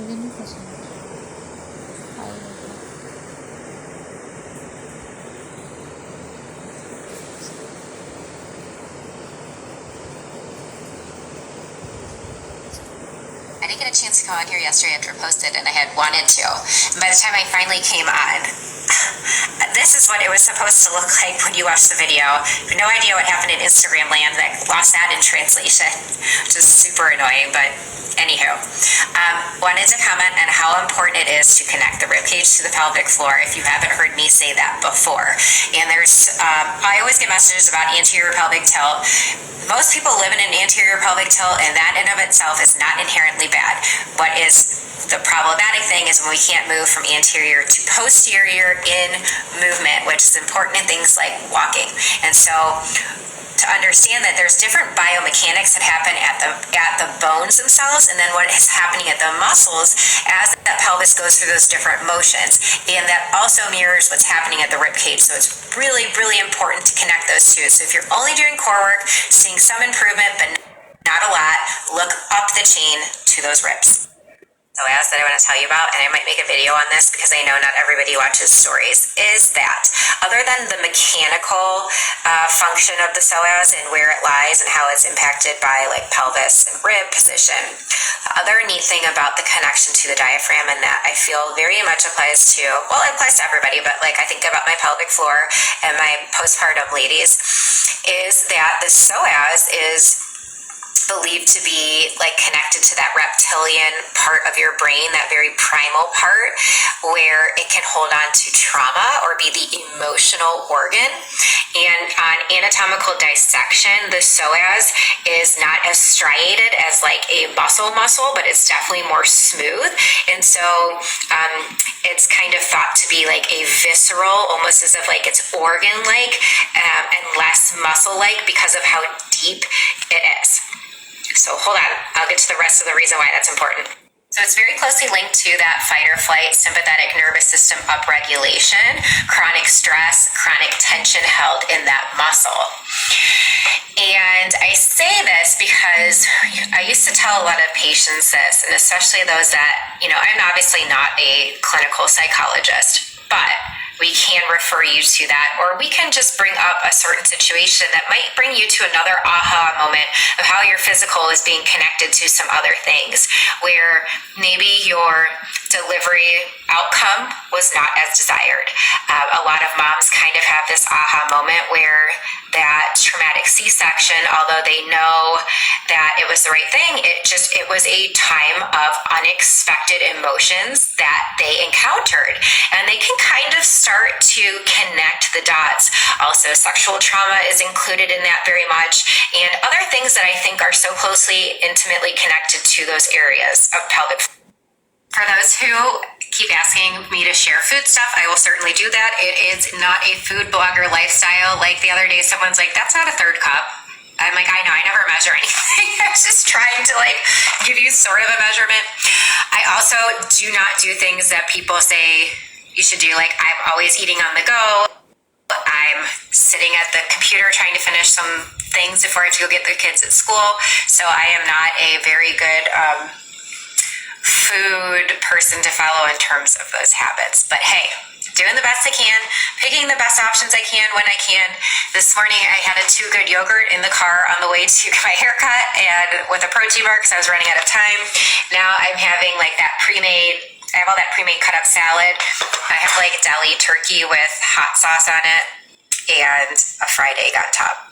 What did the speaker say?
Ganun pa siya. I didn't get a chance to come on here yesterday after I posted, and I had 1 and 2. And by the time I finally came on, this is what it was supposed to look like when you watched the video. I have no idea what happened in Instagram land that lost that in translation, which is super annoying, but anywho. Wanted to comment on how important it is to connect the ribcage to the pelvic floor if you haven't heard me say that before. And I always get messages about anterior pelvic tilt. Most people live in an anterior pelvic tilt, and that in of itself is not inherently bad. What is the problematic thing is when we can't move from anterior to posterior in movement, which is important in things like walking. And so to understand that there's different biomechanics that happen at the bones themselves, and then what is happening at the muscles as that pelvis goes through those different motions, and that also mirrors what's happening at the rib cage. So it's really, really important to connect those two. So if you're only doing core work, seeing some improvement but not a lot, look up the chain to those ribs. Psoas that I want to tell you about, and I might make a video on this because I know not everybody watches stories, is that other than the mechanical function of the psoas and where it lies and how it's impacted by like pelvis and rib position, the other neat thing about the connection to the diaphragm, and that I feel very much applies to, well, it applies to everybody, but like I think about my pelvic floor and my postpartum ladies, is that the psoas is believed to be like connected to that reptilian part of your brain, that very primal part where it can hold on to trauma or be the emotional organ. And on anatomical dissection, the psoas is not as striated as like a muscle, but it's definitely more smooth. And so it's kind of thought to be like a visceral, almost as if like it's organ-like and less muscle-like because of how deep it is. So hold on, I'll get to the rest of the reason why that's important. So it's very closely linked to that fight or flight sympathetic nervous system upregulation, chronic stress, chronic tension held in that muscle. And I say this because I used to tell a lot of patients this, and especially those that, I'm obviously not a clinical psychologist, but we can refer you to that, or we can just bring up a certain situation that might bring you to another aha moment of how your physical is being connected to some other things, where maybe your delivery outcome was not as desired. A lot of moms kind of have this aha moment where that traumatic C-section, although they know that it was the right thing, it was a time of unexpected emotions that they encountered, and they can kind of start to connect the dots. Also, sexual trauma is included in that very much, and other things that I think are so closely, intimately connected to those areas of pelvic. For those who keep asking me to share food stuff, I will certainly do that. It is not a food blogger lifestyle. Like the other day, someone's like, that's not a third cup. I'm like, I know, I never measure anything. I was just trying to give you sort of a measurement. I also do not do things that people say you should do. Like, I'm always eating on the go. I'm sitting at the computer trying to finish some things before I have to go get the kids at school. So I am not a very good food person to follow in terms of those habits. But hey, doing the best I can, picking the best options I can when I can. This morning I had a Too Good yogurt in the car on the way to get my haircut, and with a protein bar because I was running out of time. Now I'm having I have all that pre-made cut up salad. I have deli turkey with hot sauce on it and a fried egg on top.